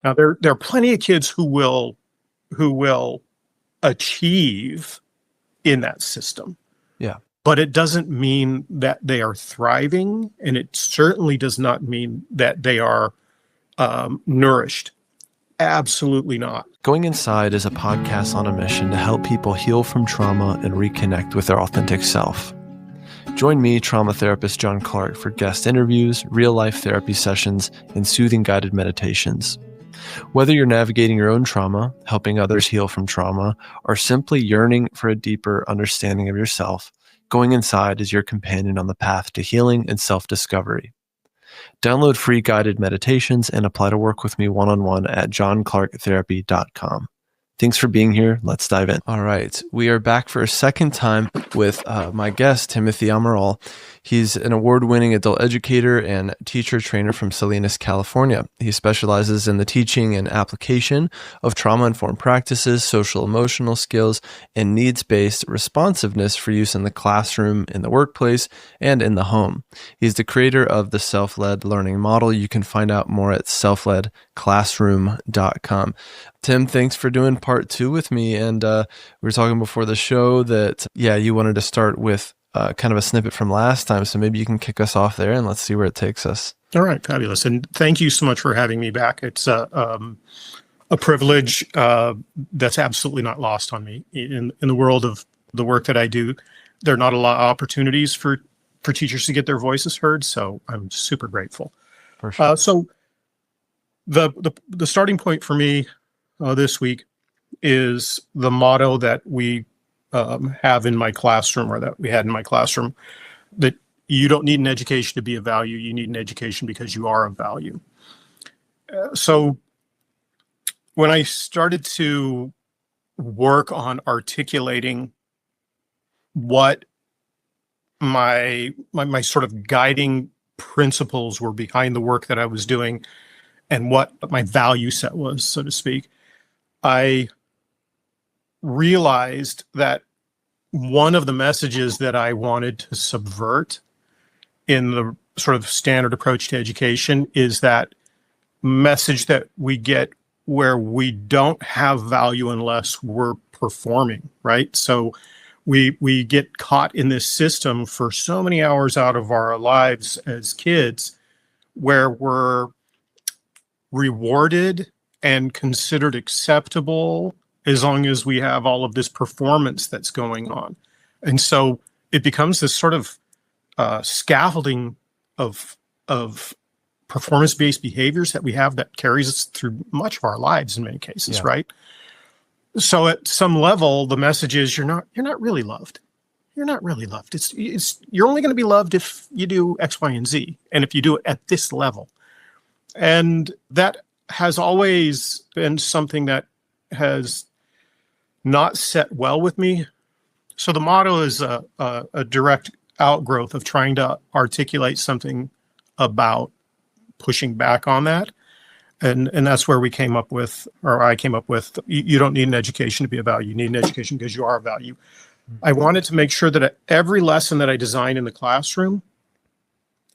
Now there are plenty of kids who will achieve in that system. Yeah. But it doesn't mean that they are thriving, and it certainly does not mean that they are nourished. Absolutely not. Going Inside is a podcast on a mission to help people heal from trauma and reconnect with their authentic self. Join me, trauma therapist John Clarke, for guest interviews, real-life therapy sessions, and soothing guided meditations. Whether you're navigating your own trauma, helping others heal from trauma, or simply yearning for a deeper understanding of yourself, Going Inside is your companion on the path to healing and self-discovery. Download free guided meditations and apply to work with me one-on-one at johnclarketherapy.com. Thanks for being here. Let's dive in. All right. We are back for a second time with my guest, Tim Amaral. He's an award-winning adult educator and teacher trainer from Salinas, California. He specializes in the teaching and application of trauma-informed practices, social-emotional skills, and needs-based responsiveness for use in the classroom, in the workplace, and in the home. He's the creator of the self-led learning model. You can find out more at selfledclassroom.com. Tim, thanks for doing part 2 with me. And we were talking before the show that, you wanted to start with kind of a snippet from last time. So maybe you can kick us off there and let's see where it takes us. All right. Fabulous. And thank you so much for having me back. It's a privilege that's absolutely not lost on me. In the world of the work that I do, there are not a lot of opportunities for teachers to get their voices heard. So I'm super grateful. For sure. So the starting point for me this week is the motto that we have in my classroom, or that we had in my classroom, that you don't need an education to be of value. You need an education because you are of value. So when I started to work on articulating what my sort of guiding principles were behind the work that I was doing and what my value set was, so to speak, I realized that one of the messages that I wanted to subvert in the sort of standard approach to education is that message that we get where we don't have value unless we're performing, right? So we get caught in this system for so many hours out of our lives as kids where we're rewarded and considered acceptable as long as we have all of this performance that's going on. And so it becomes this sort of scaffolding of performance-based behaviors that we have that carries us through much of our lives in many cases, right? So at some level, the message is you're not really loved. You're not really loved. It's you're only going to be loved if you do X, Y, and Z, and if you do it at this level. And that has always been something that has not set well with me. So the motto is a direct outgrowth of trying to articulate something about pushing back on that. And that's where we came up with, or I came up with, you don't need an education to be a value. You need an education because you are a value. I wanted to make sure that every lesson that I designed in the classroom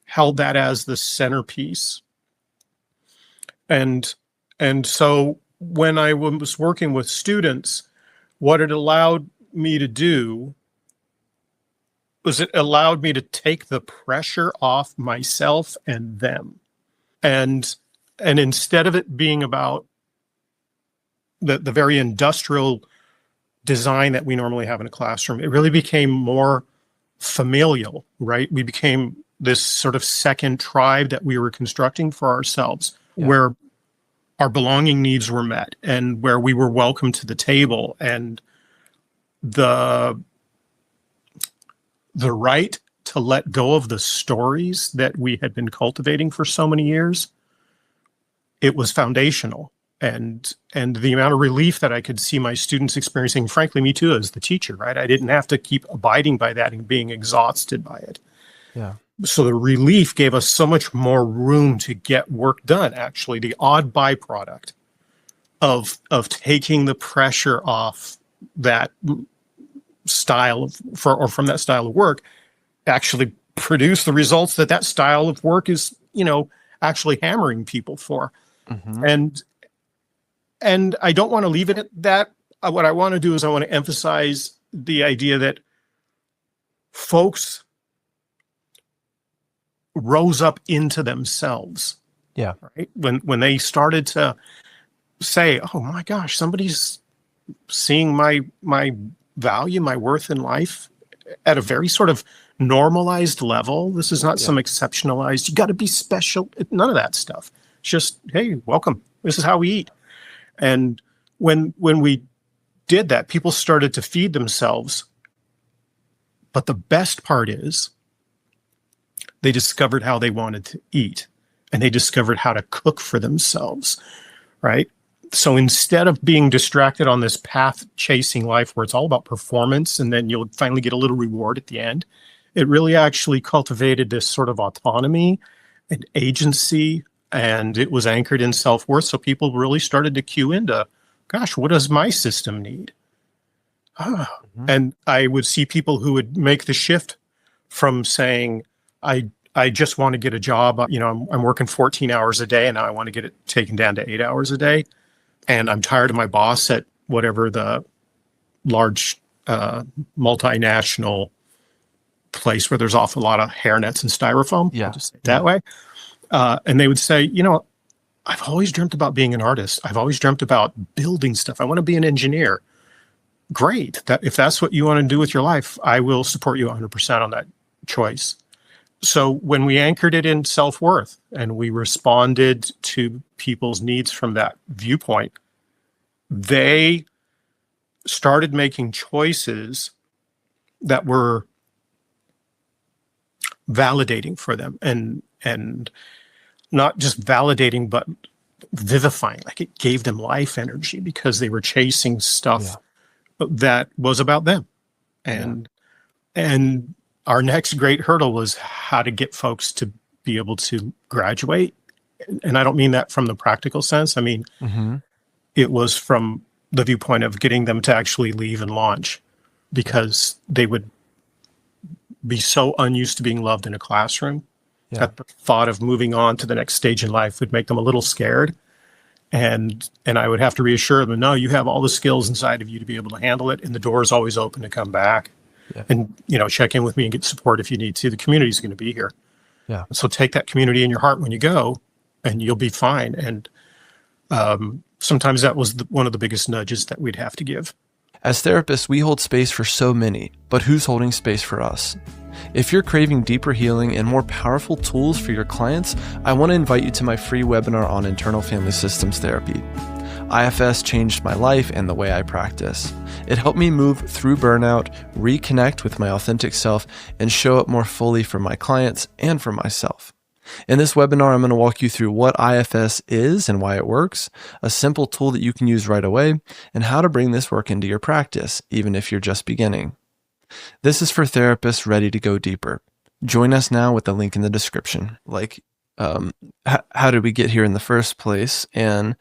held that as the centerpiece. And so when I was working with students, what it allowed me to do was it allowed me to take the pressure off myself and them. And instead of it being about the very industrial design that we normally have in a classroom, it really became more familial, right? We became this sort of second tribe that we were constructing for ourselves, where our belonging needs were met and where we were welcome to the table, and the right to let go of the stories that we had been cultivating for so many years. It was foundational, and the amount of relief that I could see my students experiencing, frankly, me too, as the teacher, right? I didn't have to keep abiding by that and being exhausted by it. Yeah. So the relief gave us so much more room to get work done. Actually, the odd byproduct of taking the pressure off that style from that style of work actually produced the results that style of work is, actually hammering people for. Mm-hmm. And I don't want to leave it at that. What I want to do is I want to emphasize the idea that folks rose up into themselves. Yeah. Right. When they started to say, oh my gosh, somebody's seeing my value, my worth in life at a very sort of normalized level. This is not some exceptionalized, you got to be special. None of that stuff. It's just, hey, welcome. This is how we eat. And when we did that, people started to feed themselves. But the best part is they discovered how they wanted to eat, and they discovered how to cook for themselves, right? So instead of being distracted on this path chasing life where it's all about performance and then you'll finally get a little reward at the end, it really actually cultivated this sort of autonomy and agency, and it was anchored in self-worth. So people really started to cue into, gosh, what does my system need? And I would see people who would make the shift from saying, I just want to get a job. I'm working 14 hours a day and now I want to get it taken down to 8 hours a day. And I'm tired of my boss at whatever the large multinational place where there's awful lot of hairnets and styrofoam. Yeah. I'll just say it that way. And they would say, I've always dreamt about being an artist. I've always dreamt about building stuff. I want to be an engineer. Great. If that's what you want to do with your life, I will support you 100% on that choice. So when we anchored it in self-worth and we responded to people's needs from that viewpoint, they started making choices that were validating for them, and not just validating, but vivifying. Like, it gave them life energy because they were chasing stuff that was about them. And our next great hurdle was how to get folks to be able to graduate. And I don't mean that from the practical sense. I mean, it was from the viewpoint of getting them to actually leave and launch, because they would be so unused to being loved in a classroom that the thought of moving on to the next stage in life would make them a little scared. And I would have to reassure them, no, you have all the skills inside of you to be able to handle it. And the door is always open to come back. And, check in with me and get support if you need to. The community is going to be here. So take that community in your heart when you go, and you'll be fine. And sometimes that was one of the biggest nudges that we'd have to give. As therapists, we hold space for so many, but who's holding space for us? If you're craving deeper healing and more powerful tools for your clients, I want to invite you to my free webinar on internal family systems therapy. IFS changed my life and the way I practice. It helped me move through burnout, reconnect with my authentic self, and show up more fully for my clients and for myself. In this webinar, I'm going to walk you through what IFS is and why it works, a simple tool that you can use right away, and how to bring this work into your practice, even if you're just beginning. This is for therapists ready to go deeper. Join us now with the link in the description. How did we get here in the first place? And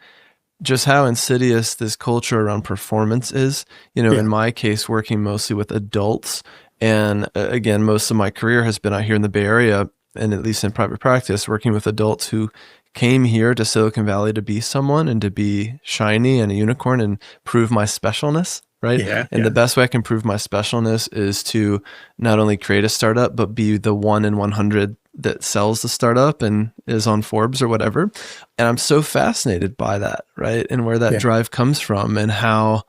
just how insidious this culture around performance is. In my case, working mostly with adults. And again, most of my career has been out here in the Bay Area, and at least in private practice, working with adults who came here to Silicon Valley to be someone and to be shiny and a unicorn and prove my specialness, right? The best way I can prove my specialness is to not only create a startup, but be the 1 in 100 that sells the startup and is on Forbes or whatever. And I'm so fascinated by that, right? And where that drive comes from, and how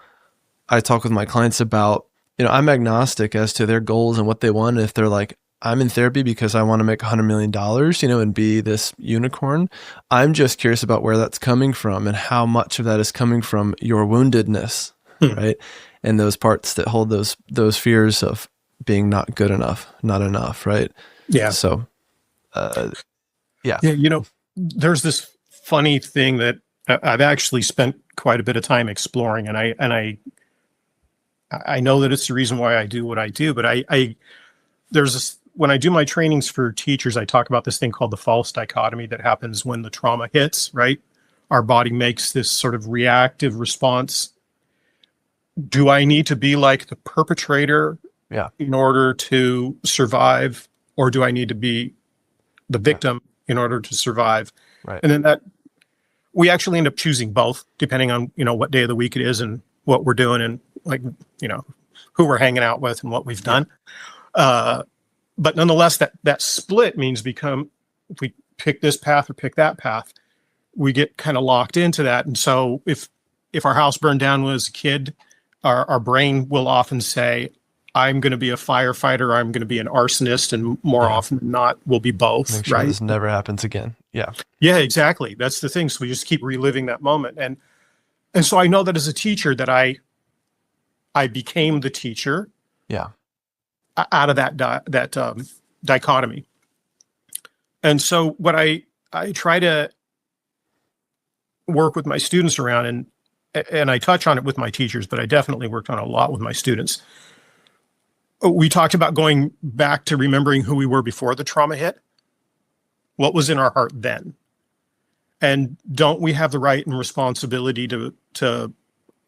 I talk with my clients about, I'm agnostic as to their goals and what they want. If they're like, I'm in therapy because I want to make $100 million, and be this unicorn. I'm just curious about where that's coming from and how much of that is coming from your woundedness, right? And those parts that hold those fears of being not good enough, not enough, right? So, there's this funny thing that I've actually spent quite a bit of time exploring, and I know that it's the reason why I do what I do, but there's this. When I do my trainings for teachers, I talk about this thing called the false dichotomy that happens when the trauma hits, right? Our body makes this sort of reactive response. Do I need to be like the perpetrator in order to survive? Or do I need to be the victim in order to survive? Right. And then that We actually end up choosing both, depending on, what day of the week it is and what we're doing and who we're hanging out with and what we've done. But nonetheless, that split means if we pick this path or pick that path, we get kind of locked into that. And so if our house burned down when I was a kid, our brain will often say, I'm going to be a firefighter, I'm going to be an arsonist, and more often than not, we'll be both. Make sure right? this never happens again. Yeah. Yeah, exactly. That's the thing. So we just keep reliving that moment. And so I know that as a teacher that I became the teacher. Yeah. Out of that dichotomy. And so what I try to work with my students around, and I touch on it with my teachers, but I definitely worked on it a lot with my students. We talked about going back to remembering who we were before the trauma hit. What was in our heart then? And don't we have the right and responsibility to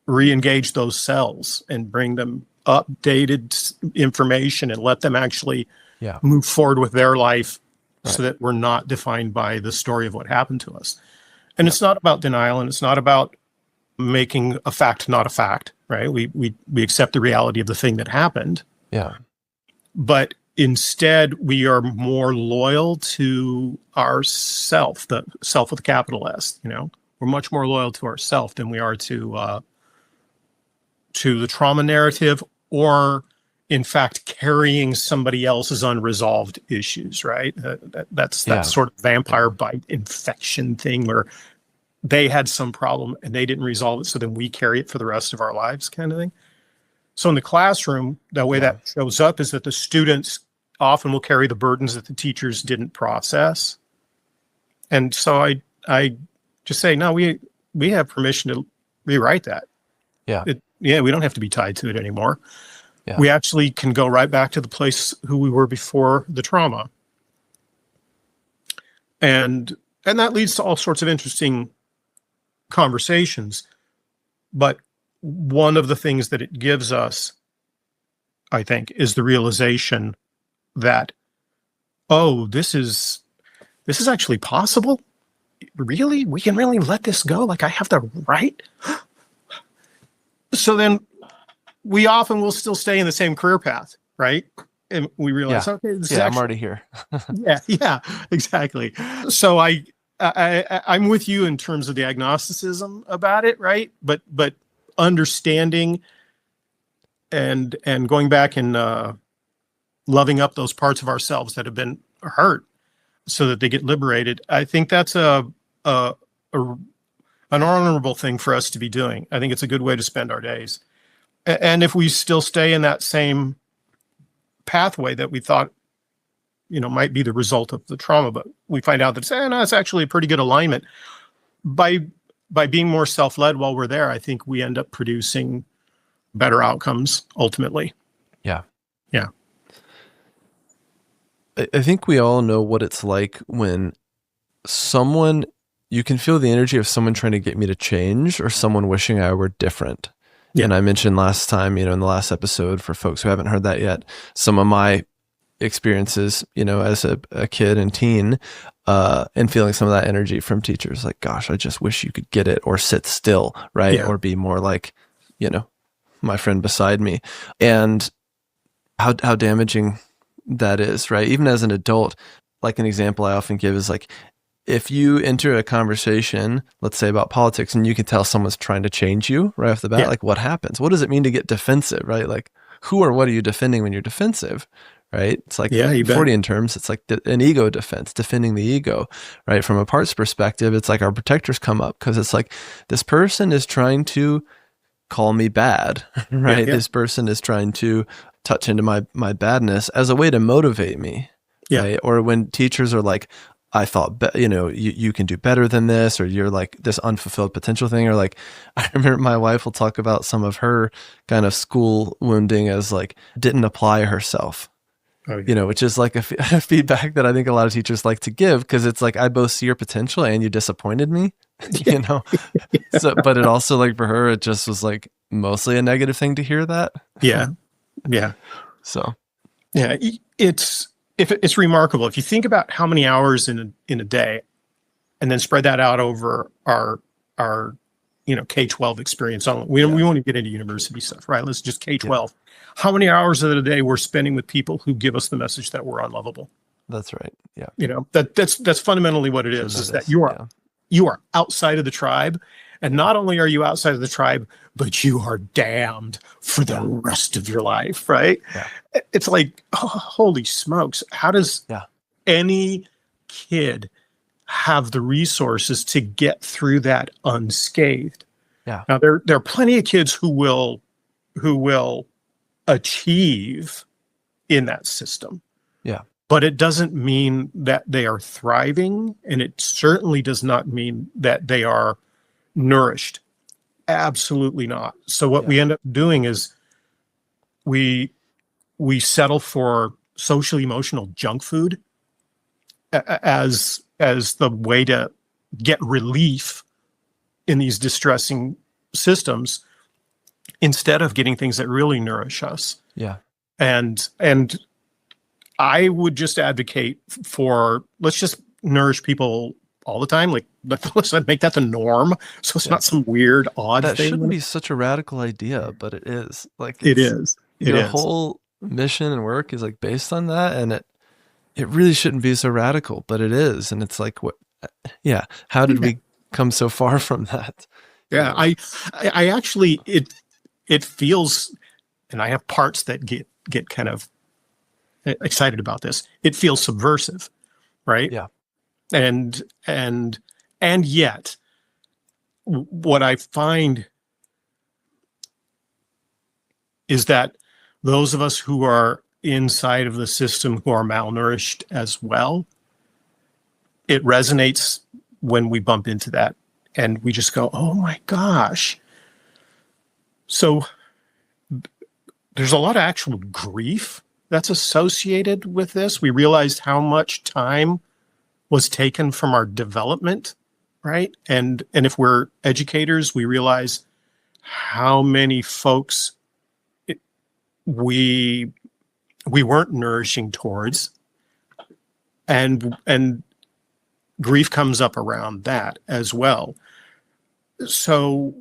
re-engage those cells and bring them updated information and let them actually move forward with their life so that we're not defined by the story of what happened to us. And it's not about denial, and it's not about making a fact not a fact, right? We accept the reality of the thing that happened. Yeah. But instead, we are more loyal to ourself, the self with a capital S, We're much more loyal to ourself than we are to the trauma narrative, or in fact carrying somebody else's unresolved issues, right? That's sort of vampire bite infection thing where they had some problem and they didn't resolve it, so then we carry it for the rest of our lives, kind of thing. So in the classroom, the way that shows up is that the students often will carry the burdens that the teachers didn't process. And so I just say, no, we have permission to rewrite that. Yeah. We don't have to be tied to it anymore. Yeah. We actually can go right back to the place who we were before the trauma. And that leads to all sorts of interesting conversations. But one of the things that it gives us, I think, is the realization that, this is actually possible. Really? We can really let this go? Like, I have the right? So then we often will still stay in the same career path, right? And we realize, okay, this is I'm already here. yeah, exactly. So I'm with you in terms of the agnosticism about it, right? But understanding and going back and loving up those parts of ourselves that have been hurt so that they get liberated. I think that's an honorable thing for us to be doing. I think it's a good way to spend our days. And if we still stay in that same pathway that we thought, might be the result of the trauma, but we find out that it's actually a pretty good alignment. By being more self-led while we're there, I think we end up producing better outcomes ultimately. Yeah. Yeah. I think we all know what it's like when you can feel the energy of someone trying to get me to change or someone wishing I were different. Yeah. And I mentioned last time, in the last episode, for folks who haven't heard that yet, some of my experiences, as a kid and teen, and feeling some of that energy from teachers, like, gosh, I just wish you could get it, or sit still, right? Yeah. Or be more like, my friend beside me. And how damaging that is, right? Even as an adult, like an example I often give is like, if you enter a conversation, let's say about politics, and you can tell someone's trying to change you right off the bat, like what happens? What does it mean to get defensive, right? Like who or what are you defending when you're defensive, right? It's like Freudian terms, it's like an ego defense, defending the ego, right? From a parts perspective, it's like our protectors come up because it's like this person is trying to call me bad, right? This person is trying to touch into my badness as a way to motivate me, right? Or when teachers are like, I thought, you can do better than this, or you're like this unfulfilled potential thing. Or like, I remember my wife will talk about some of her kind of school wounding as like, didn't apply herself, which is like a feedback that I think a lot of teachers like to give. Cause it's like, I both see your potential and you disappointed me, So, but it also like for her, it just was like mostly a negative thing to hear that. Yeah. Yeah. So, yeah, it's remarkable if you think about how many hours in a day, and then spread that out over our K-12 experience. We won't even get into university stuff, right? Let's just K-12. How many hours of the day we're spending with people who give us the message that we're unlovable? That's right. Yeah. That's fundamentally what it is that you are outside of the tribe. And not only are you outside of the tribe, but you are damned for the rest of your life, right? Yeah. It's like, oh, holy smokes. How does any kid have the resources to get through that unscathed? Yeah. Now, there are plenty of kids who will achieve in that system. Yeah. But it doesn't mean that they are thriving, and it certainly does not mean that they are nourished. Absolutely not. So what we end up doing is we settle for social emotional junk food as the way to get relief in these distressing systems, instead of getting things that really nourish us. Yeah. And I would just advocate for, let's just nourish people all the time. Like, let's make that the norm. So it's not some weird, odd that thing. Shouldn't be such a radical idea, but it is. Like, it is. The whole mission and work is like based on that. And it really shouldn't be so radical, but it is. And it's like, what, how did we come so far from that? Yeah. I actually, it feels, and I have parts that get kind of excited about this. It feels subversive, right? Yeah. And yet what I find is that those of us who are inside of the system who are malnourished as well, it resonates when we bump into that and we just go, oh my gosh. So there's a lot of actual grief that's associated with this. We realized how much time was taken from our development, right? And if we're educators, we realize how many folks we weren't nourishing towards, and grief comes up around that as well. So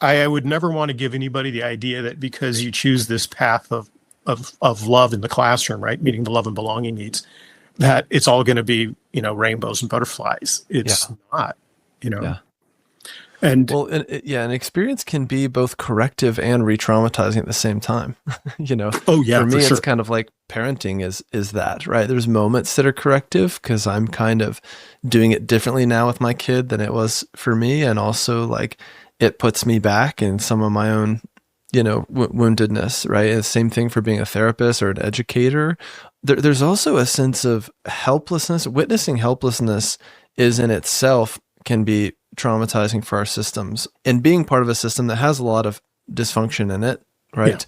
I would never want to give anybody the idea that because you choose this path of love in the classroom, right, meeting the love and belonging needs, that it's all going to be, rainbows and butterflies. It's not, And an experience can be both corrective and re-traumatizing at the same time. Oh yeah, for me, sure. It's kind of like parenting is that, right? There's moments that are corrective because I'm kind of doing it differently now with my kid than it was for me, and also like it puts me back in some of my own, woundedness, right? And the same thing for being a therapist or an educator. There's also a sense of helplessness. Witnessing helplessness is in itself can be traumatizing for our systems, and being part of a system that has a lot of dysfunction in it, right?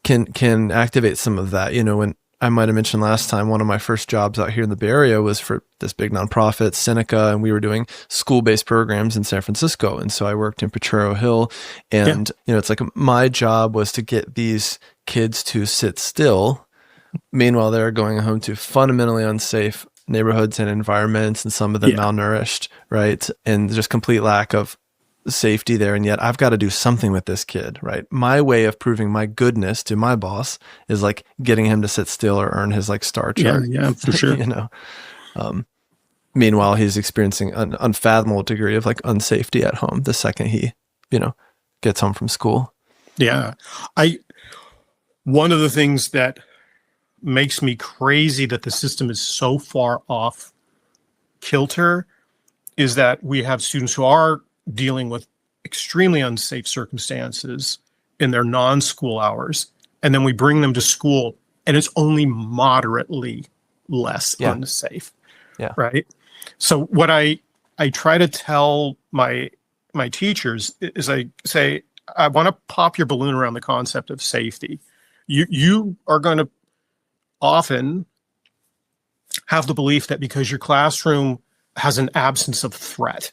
Can activate some of that. When I might have mentioned last time, one of my first jobs out here in the Bay Area was for this big nonprofit, Seneca, and we were doing school-based programs in San Francisco. And so I worked in Potrero Hill, and it's like my job was to get these kids to sit still. Meanwhile, they're going home to fundamentally unsafe neighborhoods and environments, and some of them malnourished, right? And just complete lack of safety there. And yet I've got to do something with this kid, right? My way of proving my goodness to my boss is like getting him to sit still or earn his like star chart. Yeah, for sure. Meanwhile, he's experiencing an unfathomable degree of like unsafety at home the second he, gets home from school. Yeah. One of the things that makes me crazy that the system is so far off kilter is that we have students who are dealing with extremely unsafe circumstances in their non-school hours, and then we bring them to school and it's only moderately less unsafe. Yeah. Right. So what I try to tell my teachers is I say, I want to pop your balloon around the concept of safety. You are going to often have the belief that because your classroom has an absence of threat,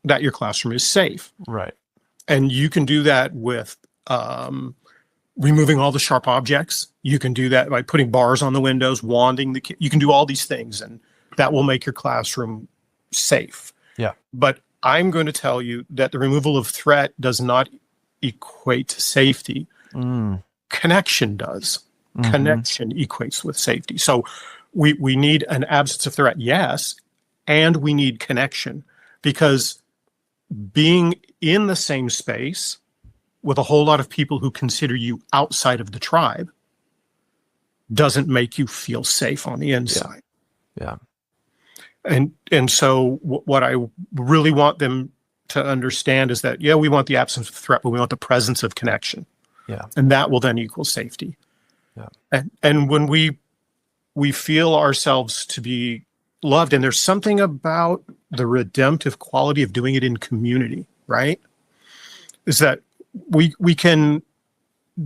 that your classroom is safe. Right. And you can do that with removing all the sharp objects. You can do that by putting bars on the windows, wanding the kid. You can do all these things and that will make your classroom safe. Yeah. But I'm going to tell you that the removal of threat does not equate to safety. Connection does. Connection equates with safety. So we need an absence of threat, yes, and we need connection, because being in the same space with a whole lot of people who consider you outside of the tribe doesn't make you feel safe on the inside. Yeah. And so what I really want them to understand is that, yeah, we want the absence of threat, but we want the presence of connection. Yeah. And that will then equal safety. Yeah. And when we feel ourselves to be loved, and there's something about the redemptive quality of doing it in community, right? Is that we can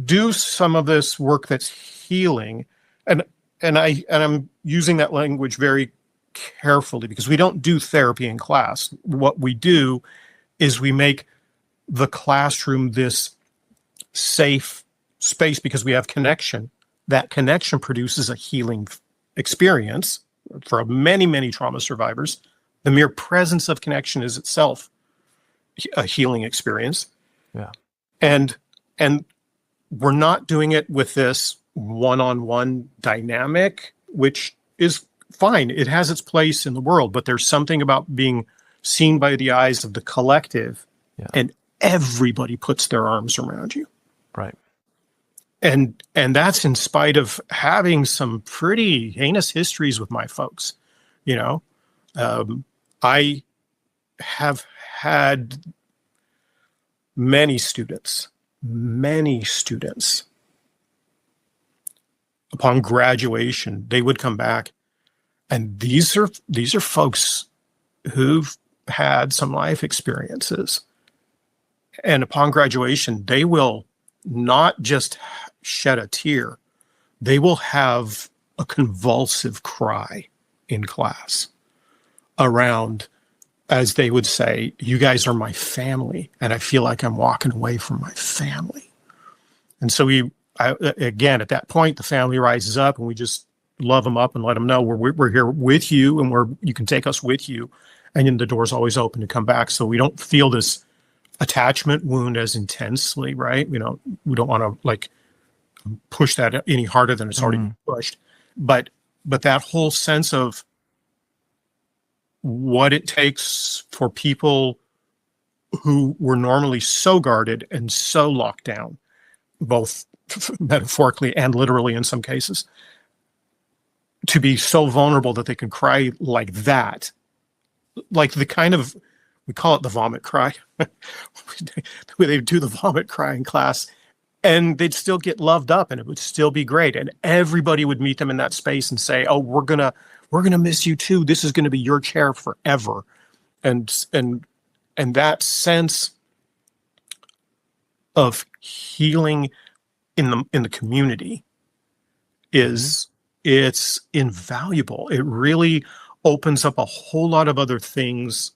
do some of this work that's healing, and I'm using that language very carefully, because we don't do therapy in class. What we do is we make the classroom this safe space because we have connection. That connection produces a healing experience for many, many trauma survivors. The mere presence of connection is itself a healing experience. Yeah. And we're not doing it with this one-on-one dynamic, which is fine. It has its place in the world, but there's something about being seen by the eyes of the collective, and everybody puts their arms around you. Right. And that's in spite of having some pretty heinous histories with my folks. You know, I have had many students upon graduation, they would come back, and these are folks who've had some life experiences, and upon graduation, they will not just shed a tear, they will have a convulsive cry in class around, as they would say, you guys are my family, and I feel like I'm walking away from my family. And so again, at that point, the family rises up, and we just love them up and let them know we're here with you, and you can take us with you. And then the door's always open to come back. So we don't feel this attachment wound as intensely, right? We don't want to like push that any harder than it's already pushed. But that whole sense of what it takes for people who were normally so guarded and so locked down, both metaphorically and literally in some cases, to be so vulnerable that they can cry like that, like the kind of, we call it the vomit cry. They do the vomit cry in class, and they'd still get loved up, and it would still be great. And everybody would meet them in that space and say, "Oh, we're gonna miss you too. This is gonna be your chair forever." And that sense of healing in the community it's invaluable. It really opens up a whole lot of other things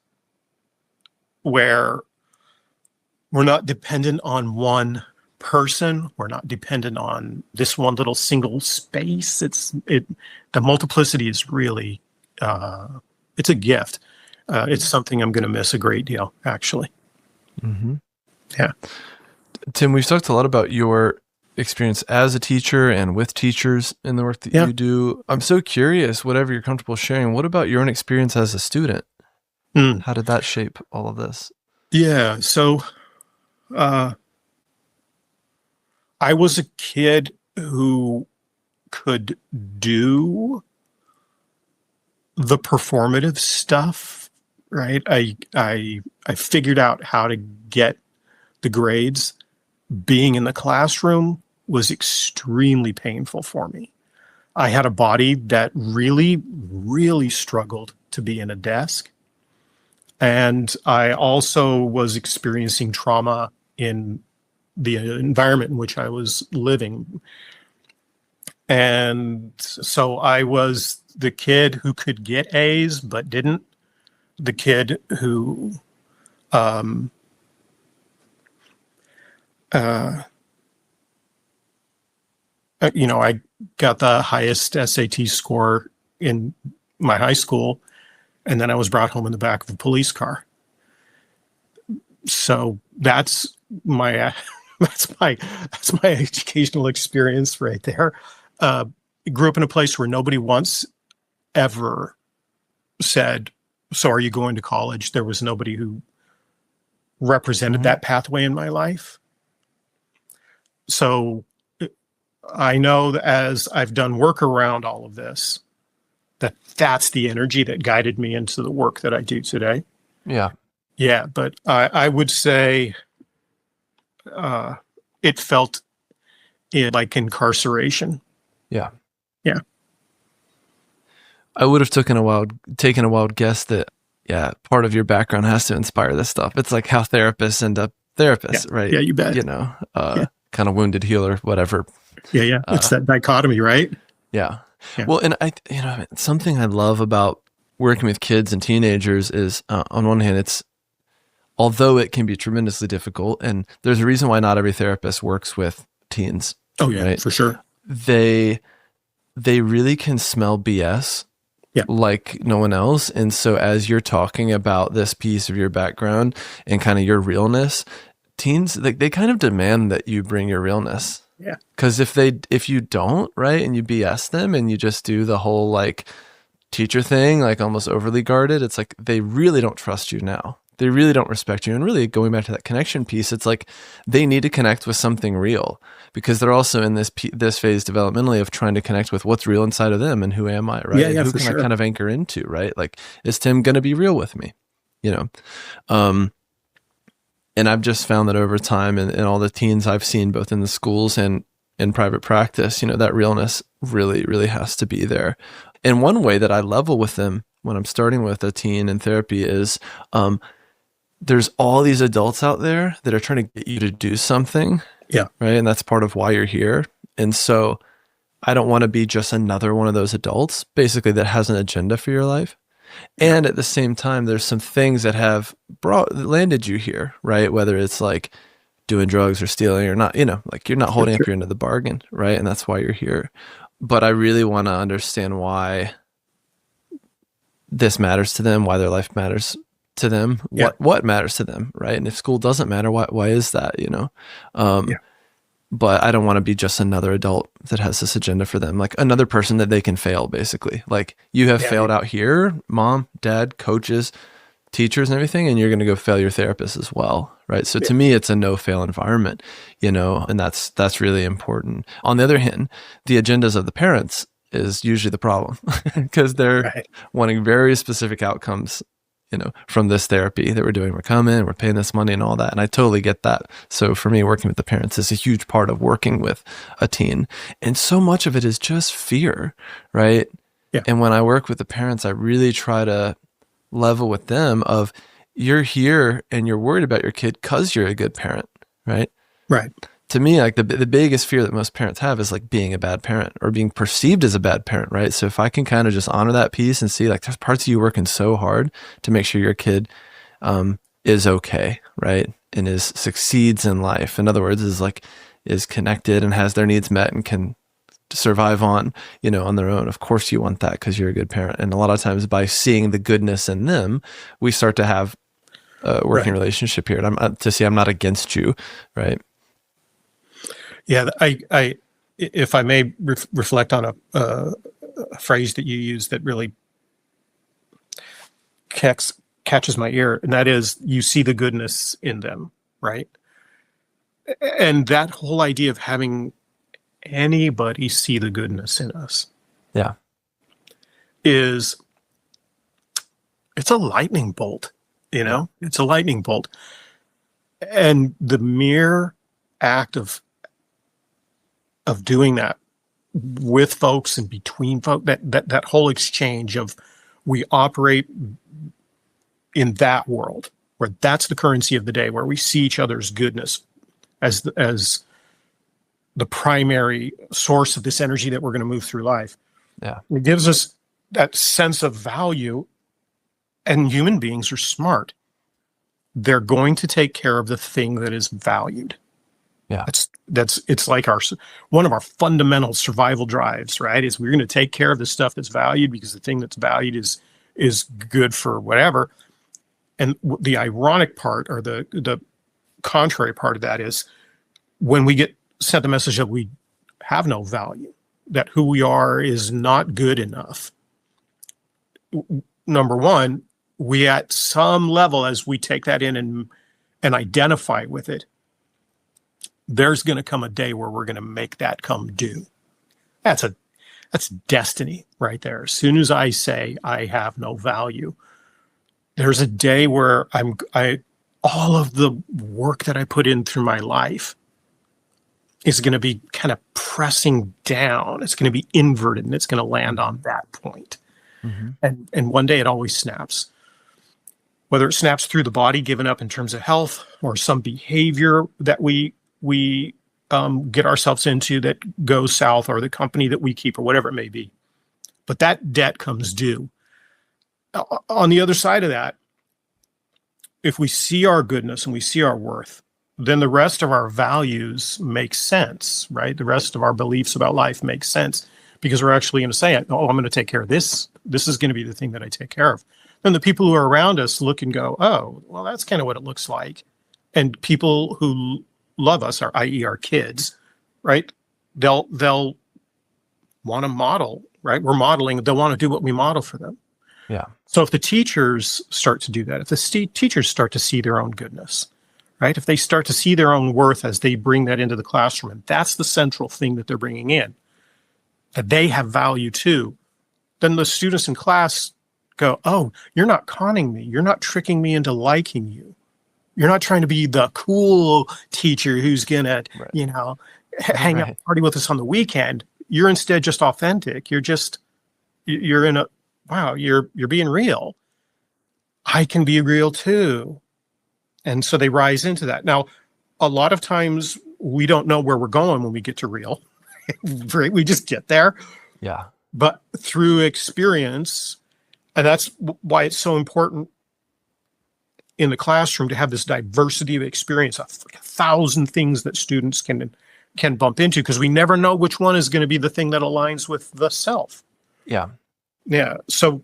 where we're not dependent on one person. We're not dependent on this one little single space. The multiplicity is really, it's a gift. It's something I'm going to miss a great deal, actually. Mm-hmm. Yeah. Tim, we've talked a lot about your experience as a teacher and with teachers in the work that you do. I'm so curious, whatever you're comfortable sharing, what about your own experience as a student? How did that shape all of this? Yeah. So, I was a kid who could do the performative stuff, right? I figured out how to get the grades. Being in the classroom was extremely painful for me. I had a body that really, really struggled to be in a desk. And I also was experiencing trauma in the environment in which I was living. And so I was the kid who could get A's but didn't. The kid who I got the highest SAT score in my high school, and then I was brought home in the back of a police car. So that's my that's my educational experience right there. Grew up in a place where nobody once ever said, "So are you going to college?" There was nobody who represented that pathway in my life. So I know that as I've done work around all of this, that's the energy that guided me into the work that I do today. Yeah. Yeah, but I would say it felt like incarceration. Yeah. Yeah. I would have taken a wild guess that, yeah, part of your background has to inspire this stuff. It's like how therapists end up therapists, right? Yeah, you bet. Kind of wounded healer, whatever. Yeah. It's that dichotomy, right? Yeah. Well, and something I love about working with kids and teenagers is, on one hand, although it can be tremendously difficult, and there's a reason why not every therapist works with teens. Oh yeah, right? For sure. They really can smell BS like no one else. And so as you're talking about this piece of your background and kind of your realness, teens, they kind of demand that you bring your realness. Yeah. Because if you don't, right, and you BS them and you just do the whole like teacher thing, like almost overly guarded, it's like they really don't trust you now. They really don't respect you. And really going back to that connection piece, it's like they need to connect with something real because they're also in this phase developmentally of trying to connect with what's real inside of them and who am I, right? Yeah, who can I kind of anchor into, right? Like, is Tim going to be real with me? And I've just found that over time and all the teens I've seen both in the schools and in private practice, that realness really, really has to be there. And one way that I level with them when I'm starting with a teen in therapy is, there's all these adults out there that are trying to get you to do something. Yeah. Right. And that's part of why you're here. And so I don't want to be just another one of those adults, basically, that has an agenda for your life. Yeah. And at the same time, there's some things that have landed you here, right? Whether it's like doing drugs or stealing or not, like you're not holding up your end of the bargain, right? And that's why you're here. But I really want to understand why this matters to them, why their life matters to them, what matters to them, right? And if school doesn't matter, why is that, But I don't want to be just another adult that has this agenda for them, like another person that they can fail, basically. Like you have failed out here, mom, dad, coaches, teachers and everything, and you're going to go fail your therapist as well, right? So to me, it's a no-fail environment, and that's really important. On the other hand, the agendas of the parents is usually the problem because they're wanting very specific outcomes from this therapy that we're doing. We're coming, we're paying this money and all that. And I totally get that. So for me, working with the parents is a huge part of working with a teen. And so much of it is just fear, right? Yeah. And when I work with the parents, I really try to level with them of you're here and you're worried about your kid because you're a good parent, right? Right. To me, like the biggest fear that most parents have is like being a bad parent or being perceived as a bad parent, right? So if I can kind of just honor that piece and see like there's parts of you working so hard to make sure your kid is okay, right? And succeeds in life. In other words, is connected and has their needs met and can survive on their own. Of course you want that because you're a good parent. And a lot of times by seeing the goodness in them, we start to have a working relationship here. And I'm not against you, right? Yeah, I if I may reflect on a phrase that you use that really catches my ear, and that is you see the goodness in them, right? And that whole idea of having anybody see the goodness in us, it's a lightning bolt, it's a lightning bolt, and the mere act of doing that with folks and between folks, that whole exchange of we operate in that world where that's the currency of the day, where we see each other's goodness as the primary source of this energy that we're going to move through life. Yeah. It gives us that sense of value, and human beings are smart. They're going to take care of the thing that is valued. Yeah. It's like one of our fundamental survival drives, right? Is we're going to take care of the stuff that's valued because the thing that's valued is good for whatever. And the ironic part, or the contrary part of that, is when we get sent the message that we have no value, that who we are is not good enough. Number one, we at some level, as we take that in and identify with it, there's going to come a day where we're going to make that come due. That's destiny right there. As soon as I say I have no value, there's a day where all of the work that I put in through my life is going to be kind of pressing down. It's going to be inverted, and it's going to land on that point. Mm-hmm. And one day it always snaps. Whether it snaps through the body, given up in terms of health, or some behavior that we get ourselves into that goes south, or the company that we keep, or whatever it may be. But that debt comes due. On the other side of that, if we see our goodness and we see our worth, then the rest of our values make sense, right? The rest of our beliefs about life make sense, because we're actually going to say, oh, I'm going to take care of this. This is going to be the thing that I take care of. Then the people who are around us look and go, oh, well, that's kind of what it looks like. And people who love us, i.e. our kids, right? They'll want to model, right? We're modeling. They'll want to do what we model for them. Yeah. So if the teachers start to do that, if the teachers start to see their own goodness, right? If they start to see their own worth as they bring that into the classroom, and that's the central thing that they're bringing in, that they have value too, then the students in class go, oh, you're not conning me. You're not tricking me into liking you. You're not trying to be the cool teacher who's going to, hang out and party with us on the weekend. You're instead just authentic. You're being real. I can be real too. And so they rise into that. Now, a lot of times we don't know where we're going when we get to real. We just get there. Yeah. But through experience, and that's why it's so important in the classroom to have this diversity of experience, 1,000 things that students can bump into, because we never know which one is going to be the thing that aligns with the self. Yeah. Yeah. So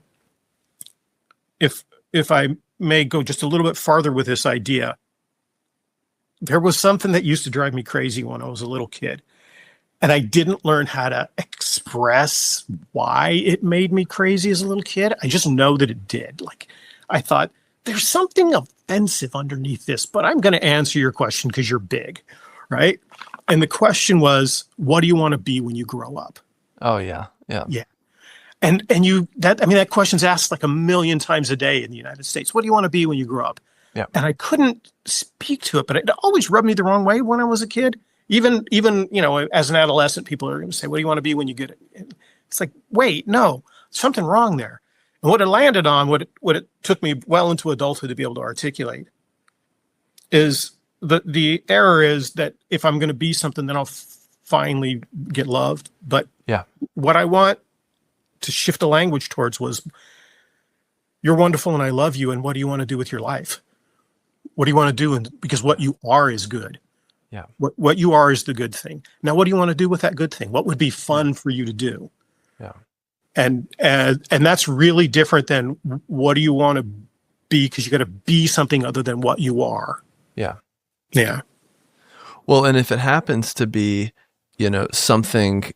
if I may go just a little bit farther with this idea, there was something that used to drive me crazy when I was a little kid, and I didn't learn how to express why it made me crazy as a little kid. I just know that it did. Like, I thought, there's something offensive underneath this, but I'm going to answer your question because you're big, right? And the question was, what do you want to be when you grow up? Oh, yeah. Yeah. Yeah. And that question's asked like 1 million times a day in the United States. What do you want to be when you grow up? Yeah. And I couldn't speak to it, but it always rubbed me the wrong way when I was a kid. Even as an adolescent, people are going to say, what do you want to be when you get it? It's like, wait, no, something wrong there. And what it landed on, what it took me well into adulthood to be able to articulate, is the error is that if I'm going to be something, then I'll finally get loved. But what I want to shift the language towards was, you're wonderful and I love you. And what do you want to do with your life? What do you want to do? Because what you are is good. Yeah. What you are is the good thing. Now, what do you want to do with that good thing? What would be fun for you to do? Yeah. And that's really different than what do you want to be, because you got to be something other than what you are. Yeah. Yeah. Well, and if it happens to be, something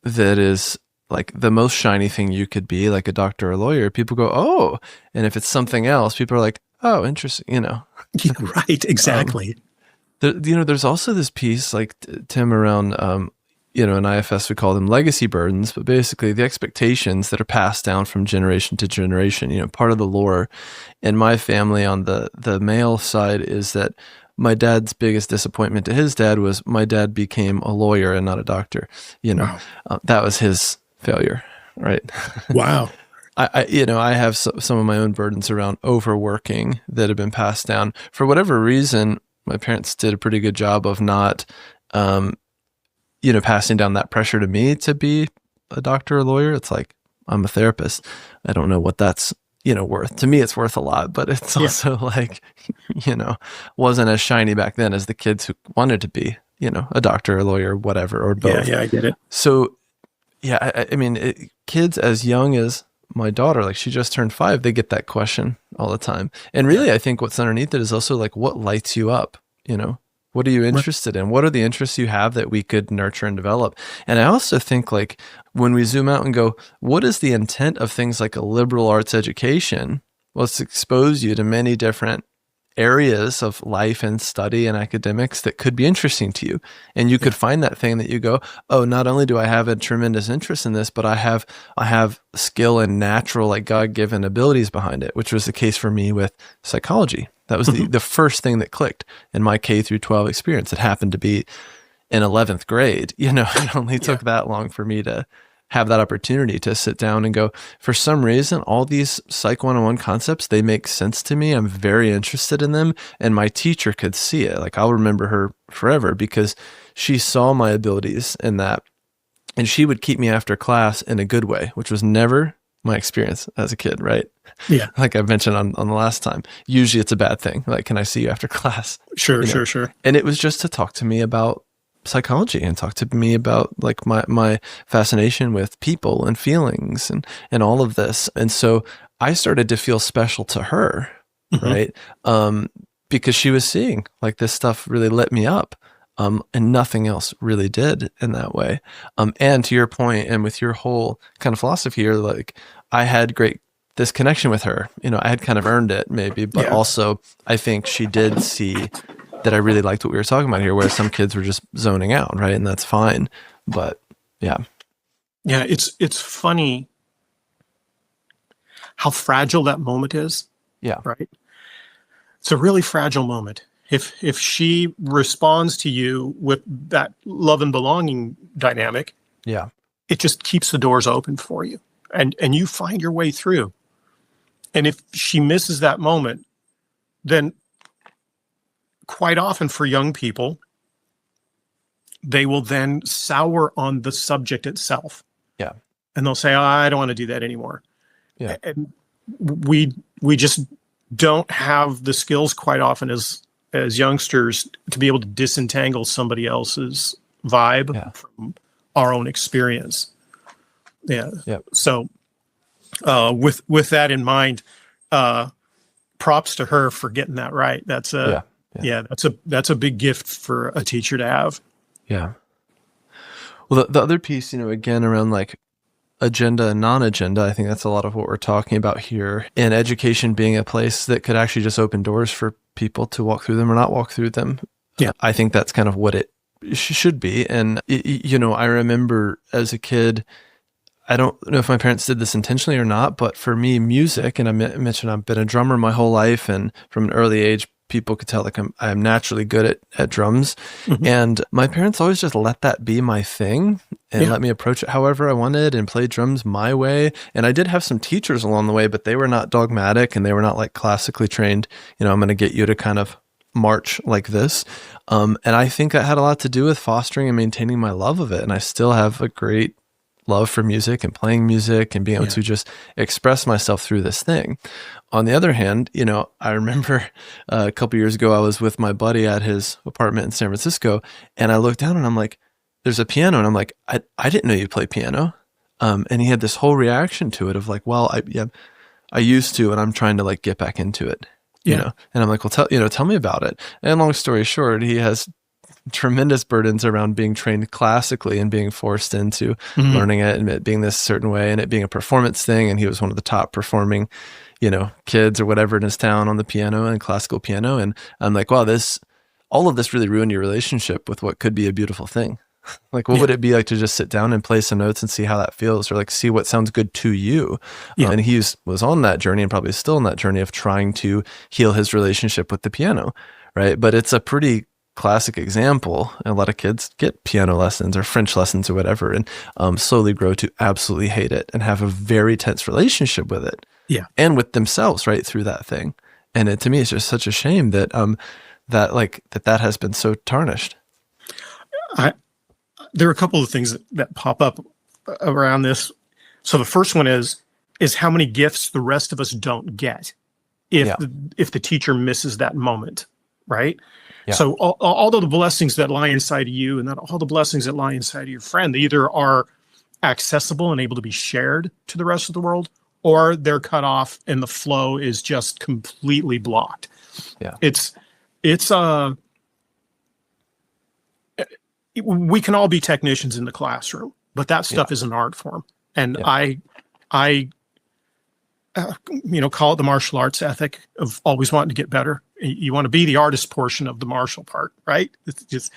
that is like the most shiny thing you could be, like a doctor or a lawyer, people go, oh. And if it's something else, people are like, oh, interesting, Yeah, right, exactly. There's also this piece, like Tim, around, in IFS, we call them legacy burdens, but basically the expectations that are passed down from generation to generation. Part of the lore in my family on the male side is that my dad's biggest disappointment to his dad was my dad became a lawyer and not a doctor. Wow. That was his failure, right? Wow. I have some of my own burdens around overworking that have been passed down. For whatever reason, my parents did a pretty good job of not, passing down that pressure to me to be a doctor or lawyer. It's like, I'm a therapist. I don't know what that's, worth. To me, it's worth a lot, but it's also like, wasn't as shiny back then as the kids who wanted to be, a doctor, a lawyer, whatever, or both. Yeah, I get it. So yeah, I mean, kids as young as my daughter, like she just turned 5, they get that question all the time. And really, I think what's underneath it is also like, what lights you up? What are you interested in? What are the interests you have that we could nurture and develop? And I also think like when we zoom out and go, what is the intent of things like a liberal arts education? Well, it's to expose you to many different areas of life and study and academics that could be interesting to you. And you could find that thing that you go, oh, not only do I have a tremendous interest in this, but I have skill and natural, like God-given abilities behind it, which was the case for me with psychology. That was the first thing that clicked in my K through 12 experience. It happened to be in 11th grade. It only took that long for me to have that opportunity to sit down and go, for some reason, all these Psych 101 concepts, they make sense to me. I'm very interested in them. And my teacher could see it. Like I'll remember her forever because she saw my abilities in that. And she would keep me after class in a good way, which was never my experience as a kid, right? Yeah. Like I mentioned on the last time, usually it's a bad thing. Like, can I see you after class? Sure. And it was just to talk to me about psychology and talk to me about like my fascination with people and feelings and all of this. And so I started to feel special to her, right? Because she was seeing like this stuff really lit me up. And nothing else really did in that way. And to your point, and with your whole kind of philosophy here, like I had this connection with her, I had kind of earned it maybe, but also I think she did see that I really liked what we were talking about here, where some kids were just zoning out, right? And that's fine. But yeah. Yeah, it's funny how fragile that moment is. Yeah. Right. It's a really fragile moment. If she responds to you with that love and belonging dynamic, yeah, it just keeps the doors open for you and you find your way through. And if she misses that moment, then quite often for young people, they will then sour on the subject itself. Yeah. And they'll say, oh, I don't want to do that anymore. Yeah. And we just don't have the skills quite often as youngsters to be able to disentangle somebody else's vibe from our own experience. Yeah. Yep. So with that in mind, props to her for getting that right. That's that's a big gift for a teacher to have. Yeah. Well, the other piece, again, around like agenda and non-agenda, I think that's a lot of what we're talking about here. And education being a place that could actually just open doors for people to walk through them or not walk through them. Yeah. I think that's kind of what it should be. And, I remember as a kid, I don't know if my parents did this intentionally or not, but for me, music, and I mentioned I've been a drummer my whole life, and from an early age, people could tell like I'm naturally good at drums. And my parents always just let that be my thing and let me approach it however I wanted and play drums my way. And I did have some teachers along the way, but they were not dogmatic and they were not like classically trained. I'm going to get you to kind of march like this. And I think that had a lot to do with fostering and maintaining my love of it. And I still have a great love for music and playing music and being able to just express myself through this thing. On the other hand, I remember a couple years ago, I was with my buddy at his apartment in San Francisco, and I looked down and I'm like, there's a piano. And I'm like, I didn't know you play piano. And he had this whole reaction to it of like, well, I used to, and I'm trying to like get back into it, you know? And I'm like, well, tell me about it. And long story short, he has tremendous burdens around being trained classically and being forced into learning it and it being this certain way and it being a performance thing. And he was one of the top performing, kids or whatever in his town on the piano and classical piano. And I'm like, wow, all of this really ruined your relationship with what could be a beautiful thing. Like, what would it be like to just sit down and play some notes and see how that feels, or like see what sounds good to you? And he was on that journey and probably still on that journey of trying to heal his relationship with the piano. Right. But it's a pretty classic example. A lot of kids get piano lessons or French lessons or whatever, and slowly grow to absolutely hate it and have a very tense relationship with it. Yeah. And with themselves right through that thing. And to me, it's just such a shame that that has been so tarnished. There are a couple of things that pop up around this. So the first one is how many gifts the rest of us don't get if the teacher misses that moment, right? Yeah. So all of the blessings that lie inside of you and that all the blessings that lie inside of your friend, they either are accessible and able to be shared to the rest of the world, or they're cut off and the flow is just completely blocked. Yeah. We can all be technicians in the classroom, but that stuff is an art form. And I call it the martial arts ethic of always wanting to get better. You want to be the artist portion of the martial part, right? It's just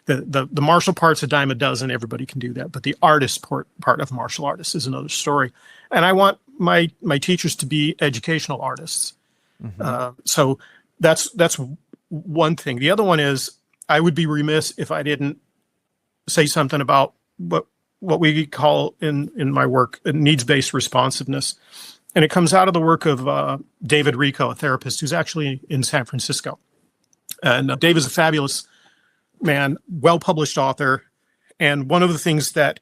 the martial part's a dime a dozen. Everybody can do that, but the artist part of martial artists is another story. And I want my teachers to be educational artists. Mm-hmm. So that's one thing. The other one is I would be remiss if I didn't say something about what we call in my work needs-based responsiveness. And it comes out of the work of David Rico, a therapist who's actually in San Francisco. And Dave is a fabulous man, well-published author. And one of the things that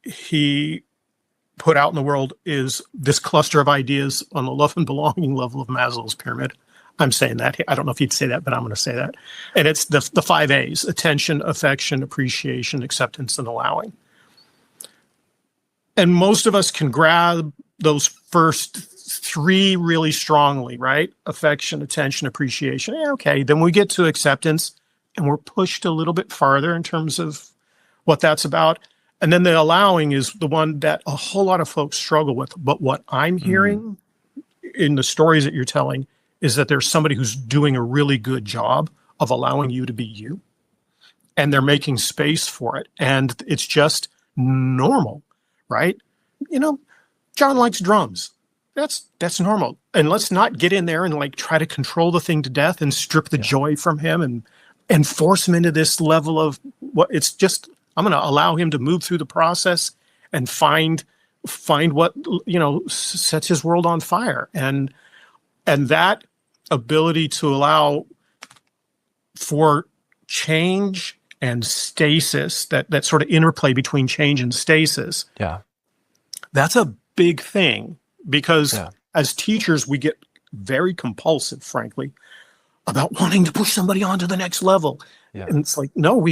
he put out in the world is this cluster of ideas on the love and belonging level of Maslow's pyramid. I'm saying that. I don't know if he'd say that, but I'm going to say that. And it's the 5 A's: attention, affection, appreciation, acceptance, and allowing. And most of us can grab those first 3 really strongly, right? Affection, attention, appreciation. Yeah, okay. Then we get to acceptance and we're pushed a little bit farther in terms of what that's about. And then the allowing is the one that a whole lot of folks struggle with. But what I'm hearing in the stories that you're telling is that there's somebody who's doing a really good job of allowing you to be you. And they're making space for it. And it's just normal, right? John likes drums. That's normal. And let's not get in there and like try to control the thing to death and strip the joy from him and force him into this level of what it's just, I'm going to allow him to move through the process and find what, sets his world on fire. And that ability to allow for change and stasis, that sort of interplay between change and stasis. Yeah. That's a big thing because as teachers, we get very compulsive, frankly, about wanting to push somebody on to the next level. Yeah. And it's like, no,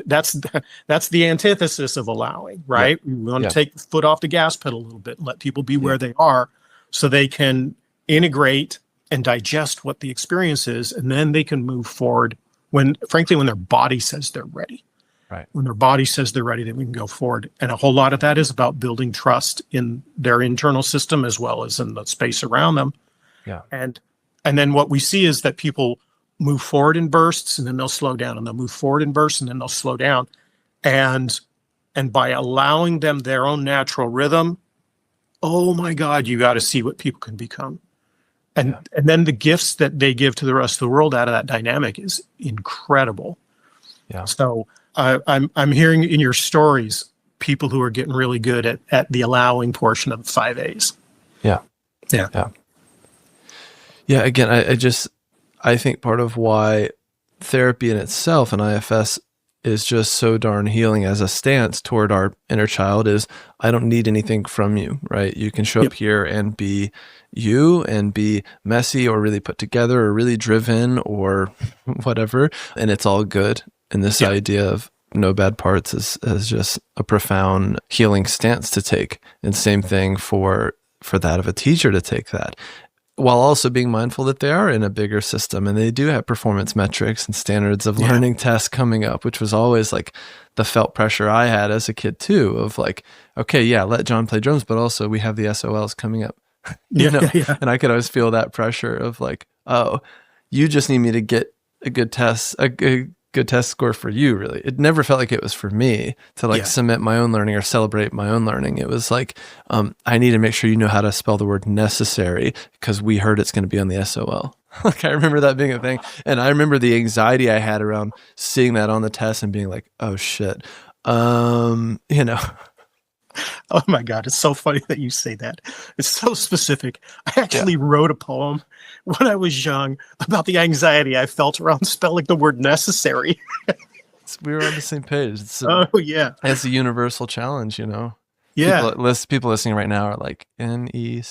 that's the antithesis of allowing, right? Yeah. We want to take the foot off the gas pedal a little bit and let people be where they are so they can integrate and digest what the experience is. And then they can move forward when their body says they're ready. Right. When their body says they're ready, then we can go forward. And a whole lot of that is about building trust in their internal system as well as in the space around them. Yeah. And then what we see is that people move forward in bursts and then they'll slow down, and they'll move forward in bursts and then they'll slow down. And by allowing them their own natural rhythm, oh my God, you got to see what people can become. And then the gifts that they give to the rest of the world out of that dynamic is incredible. Yeah. So I'm hearing in your stories people who are getting really good at the allowing portion of the 5 A's. Yeah. Yeah. Yeah. Yeah. Again, I think part of why therapy in itself and IFS is just so darn healing as a stance toward our inner child is I don't need anything from you, right? You can show up here and be you and be messy or really put together or really driven or whatever. And it's all good. And this idea of no bad parts is just a profound healing stance to take. And same thing for that of a teacher to take that, while also being mindful that they are in a bigger system and they do have performance metrics and standards of learning tests coming up, which was always like the felt pressure I had as a kid too, of like, okay, let John play drums, but also we have the SOLs coming up, and I could always feel that pressure of like, oh, you just need me to get a good test score for you, really. It never felt like it was for me to cement my own learning or celebrate my own learning. It was like, I need to make sure you know how to spell the word necessary because we heard it's going to be on the SOL. Like I remember that being a thing. And I remember the anxiety I had around seeing that on the test and being like, oh shit. Oh my God, it's so funny that you say that. It's so specific. I actually wrote a poem when I was young about the anxiety I felt around spelling the word necessary. We were on the same page. It's it's a universal challenge, Yeah, People listening right now are like, NEC.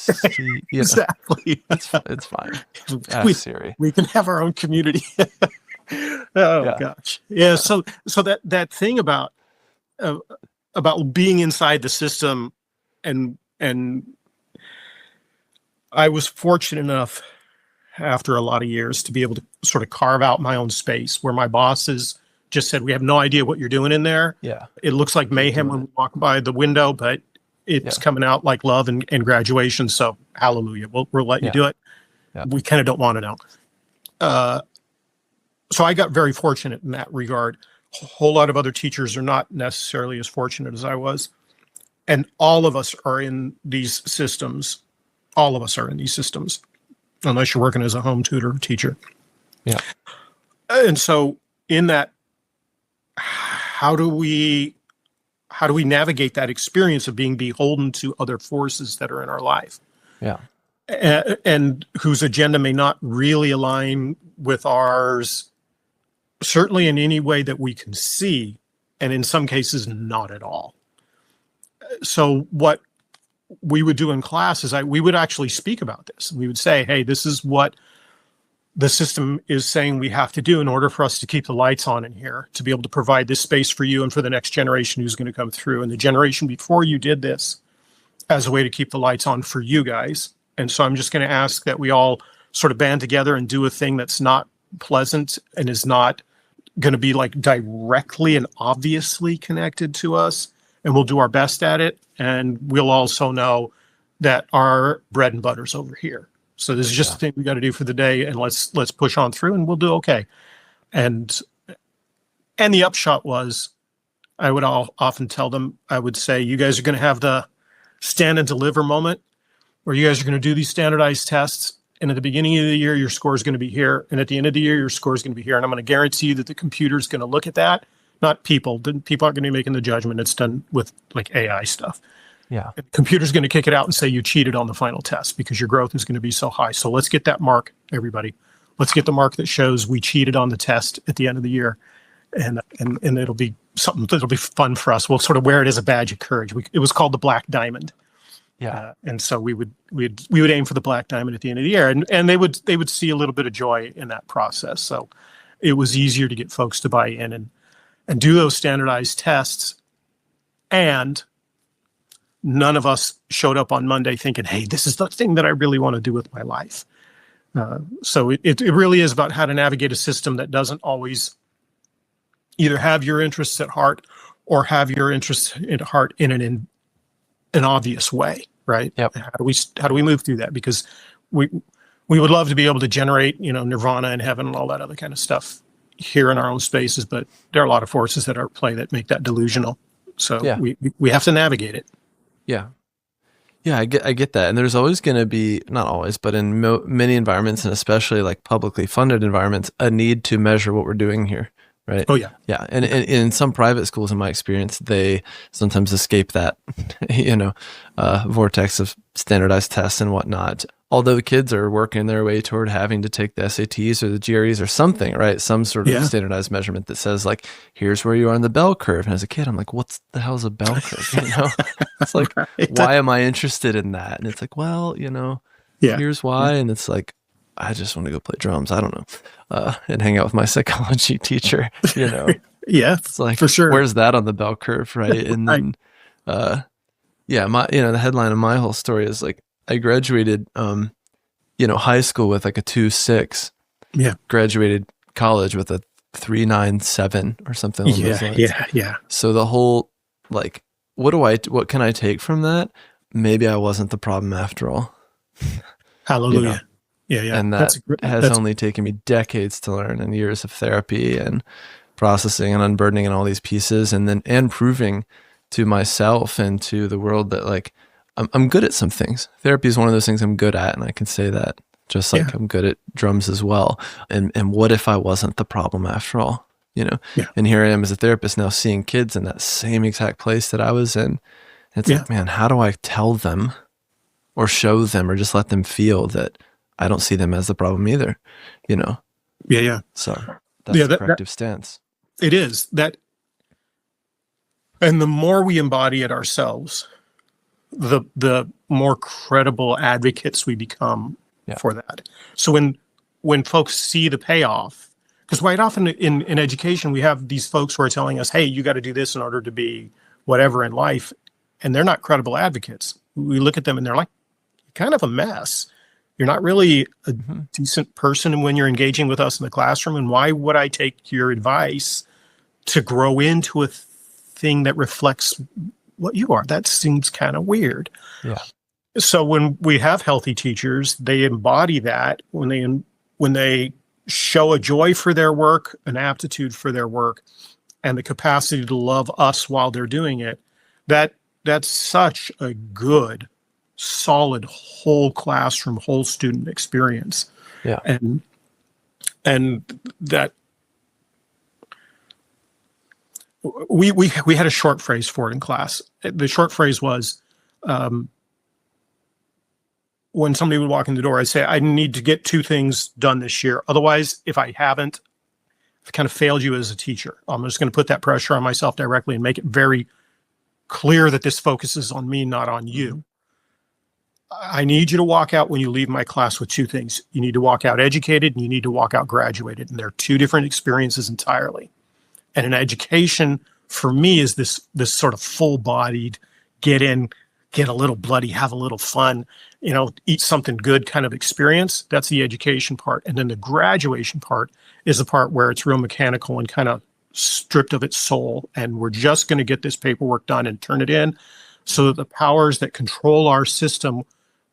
exactly. It's fine. we, Ask Siri. we can have our own community. Oh Yeah. gosh. Yeah. So that thing uh, about being inside the system, and I was fortunate enough after a lot of years to be able to sort of carve out my own space where my bosses just said, we have no idea what you're doing in there. Yeah. It looks like mayhem when we walk by the window, but it's coming out like love and graduation. So hallelujah. We'll let you do it. Yeah. We kind of don't want to know. So I got very fortunate in that regard. A whole lot of other teachers are not necessarily as fortunate as I was. And all of us are in these systems. All of us are in these systems, unless you're working as a home tutor or teacher. Yeah. And so in that, how do we navigate that experience of being beholden to other forces that are in our life? Yeah. And whose agenda may not really align with ours, certainly in any way that we can see, and in some cases, not at all. So what we would do in class is we would actually speak about this. We would say, hey, this is what the system is saying we have to do in order for us to keep the lights on in here, to be able to provide this space for you and for the next generation who's going to come through. And the generation before you did this as a way to keep the lights on for you guys. And so I'm just going to ask that we all sort of band together and do a thing that's not pleasant and is not going to be like directly and obviously connected to us. And we'll do our best at it. And we'll also know that our bread and butter's over here. So this is just the thing we got to do for the day, and let's push on through, and we'll do okay. And the upshot was, I would often tell them, I would say, you guys are going to have the stand and deliver moment where you guys are going to do these standardized tests. And at the beginning of the year, your score is going to be here. And at the end of the year, your score is going to be here. And I'm going to guarantee you that the computer is going to look at that, not people. People aren't going to be making the judgment. It's done with like AI stuff. Yeah. The computer's going to kick it out and say you cheated on the final test because your growth is going to be so high. So let's get that mark, everybody. Let's get the mark that shows we cheated on the test at the end of the year. And it'll be something that'll be fun for us. We'll sort of wear it as a badge of courage. It was called the Black Diamond. Yeah. And so we would aim for the Black Diamond at the end of the year. And they would see a little bit of joy in that process. So it was easier to get folks to buy in and do those standardized tests. And none of us showed up on Monday thinking, hey, this is the thing that I really want to do with my life. So it really is about how to navigate a system that doesn't always either have your interests at heart or have your interests at heart in an obvious way, right? Yep. How do we move through that? Because we would love to be able to generate, nirvana and heaven and all that other kind of stuff here in our own spaces, but there are a lot of forces that are at play that make that delusional. So we have to navigate it. Yeah. Yeah, I get that. And there's always going to be, not always, but in many environments, and especially like publicly funded environments, a need to measure what we're doing here, right? Oh, yeah. Yeah. And in some private schools, in my experience, they sometimes escape that, vortex of standardized tests and whatnot. Although the kids are working their way toward having to take the SATs or the GREs or something, right? Some sort of standardized measurement that says like, here's where you are on the bell curve. And as a kid, I'm like, what the hell is a bell curve? It's like, why am I interested in that? And it's like, well, here's why. And it's like, I just want to go play drums. I don't know. And hang out with my psychology teacher, Yeah. It's like, for sure. Where's that on the bell curve, right? And then, the headline of my whole story is like, I graduated, high school with like a 2.6. Yeah. Graduated college with a 3.97 or something. Yeah. So the whole, like, what can I take from that? Maybe I wasn't the problem after all. Hallelujah. Yeah. And that has only taken me decades to learn, and years of therapy and processing and unburdening and all these pieces, and proving to myself and to the world that like, I'm good at some things. Therapy is one of those things I'm good at, and I can say that, just like I'm good at drums as well. And what if I wasn't the problem after all? And here I am as a therapist now, seeing kids in that same exact place that I was in. It's like, man, how do I tell them or show them or just let them feel that I don't see them as the problem either? Yeah. So that's the corrective stance. It is that. And the more we embody it ourselves, the more credible advocates we become for that. So when folks see the payoff, because quite often in education, we have these folks who are telling us, hey, you got to do this in order to be whatever in life. And they're not credible advocates. We look at them and they're like, kind of a mess. You're not really a decent person when you're engaging with us in the classroom. And why would I take your advice to grow into a thing that reflects what you are? That seems kind of weird. Yeah. So when we have healthy teachers, they embody that when they show a joy for their work, an aptitude for their work, and the capacity to love us while they're doing it. That's such a good, solid, whole classroom, whole student experience. Yeah. And that we had a short phrase for it in class. The short phrase was, when somebody would walk in the door, I'd say, I need to get 2 things done this year. Otherwise, if I haven't, I've kind of failed you as a teacher. I'm just going to put that pressure on myself directly and make it very clear that this focuses on me, not on you. I need you to walk out when you leave my class with 2 things. You need to walk out educated and you need to walk out graduated. And they're 2 different experiences entirely. And an education for me is this sort of full-bodied, get in, get a little bloody, have a little fun, eat something good kind of experience. That's the education part. And then the graduation part is the part where it's real mechanical and kind of stripped of its soul. And we're just going to get this paperwork done and turn it in so that the powers that control our system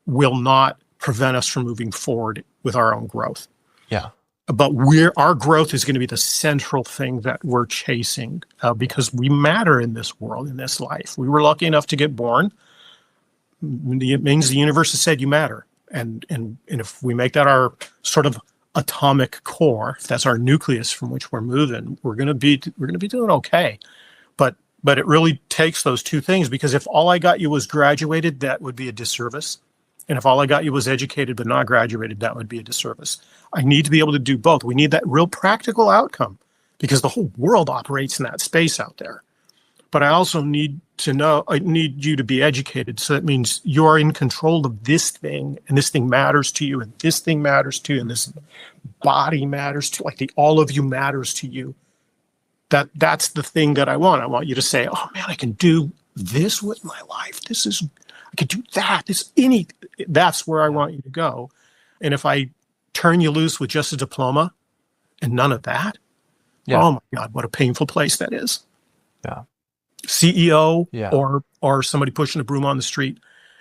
will not prevent us from moving forward with our own growth. Yeah. But our growth is going to be the central thing that we're chasing because we matter in this world, in this life. We were lucky enough to get born. It means the universe has said you matter. And if we make that our sort of atomic core, if that's our nucleus from which we're moving, we're going to be doing okay. But it really takes those 2 things, because if all I got you was graduated, that would be a disservice. And if all I got you was educated but not graduated, that would be a disservice. I need to be able to do both. We need that real practical outcome because the whole world operates in that space out there. But I also need you to be educated. So that means you're in control of this thing, and this thing matters to you, and this thing matters to you, and this body matters to, like all of you matters to you. That's the thing that I want. I want you to say, oh man, I can do this with my life. I can do that. That's where I want you to go. And if I turn you loose with just a diploma and none of that, oh my God, what a painful place that is. Yeah. CEO or somebody pushing a broom on the street.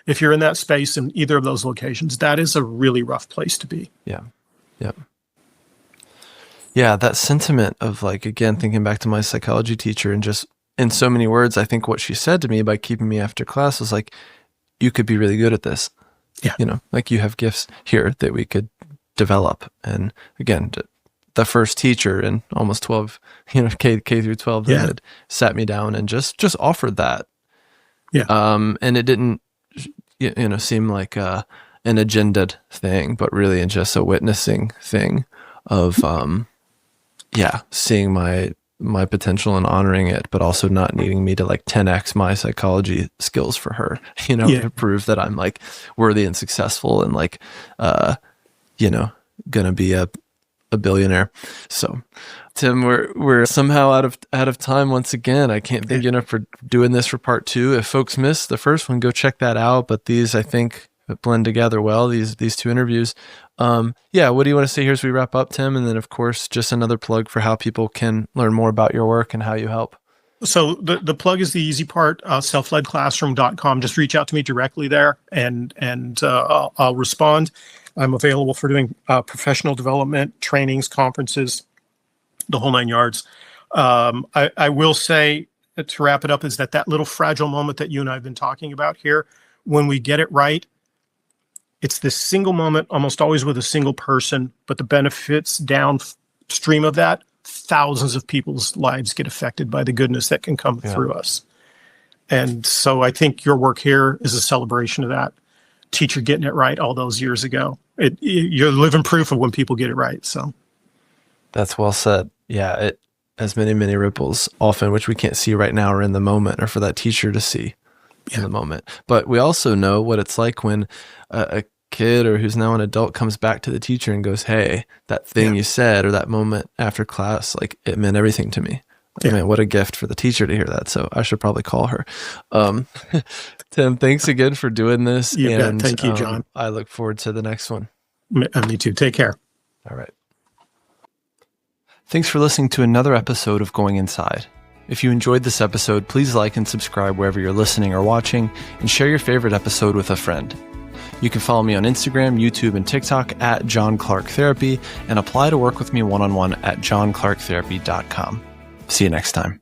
If you're in that space in either of those locations, that is a really rough place to be. Yeah. Yep. Yeah. That sentiment of, like, again, thinking back to my psychology teacher and just in so many words, I think what she said to me by keeping me after class was like, you could be really good at this. Yeah. Like you have gifts here that we could develop. And again, the first teacher in almost 12, K through 12 that had sat me down and just offered that. Yeah. And it didn't, seem like an agendaed thing, but really in just a witnessing thing of, seeing my potential and honoring it, but also not needing me to like 10x my psychology skills for her, to prove that I'm like worthy and successful and like, gonna be a billionaire. So Tim, we're somehow out of time once again. I can't thank you enough for doing this for part 2. If folks missed the first one, go check that out. But these, I think, blend together well, these 2 interviews. What do you want to say here as we wrap up, Tim? And then, of course, just another plug for how people can learn more about your work and how you help. So the plug is the easy part, selfledclassroom.com. Just reach out to me directly there and I'll respond. I'm available for doing professional development, trainings, conferences, the whole 9 yards. I will say, to wrap it up, is that little fragile moment that you and I have been talking about here, when we get it right, it's this single moment, almost always with a single person, but the benefits downstream of that, thousands of people's lives get affected by the goodness that can come through us. And so I think your work here is a celebration of that. Teacher getting it right all those years ago. You're living proof of when people get it right. So that's well said. Yeah, it has many, many ripples, often which we can't see right now or in the moment, or for that teacher to see. in the moment. But we also know what it's like when a kid or who's now an adult comes back to the teacher and goes, hey, that thing you said or that moment after class, like it meant everything to me. I mean, what a gift for the teacher to hear that. So I should probably call her. Tim, thanks again for doing this. Thank you, John. I look forward to the next one. Me too. Take care. All right. Thanks for listening to another episode of Going Inside. If you enjoyed this episode, please like and subscribe wherever you're listening or watching, and share your favorite episode with a friend. You can follow me on Instagram, YouTube, and TikTok at John Clarke Therapy, and apply to work with me one-on-one at johnclarketherapy.com. See you next time.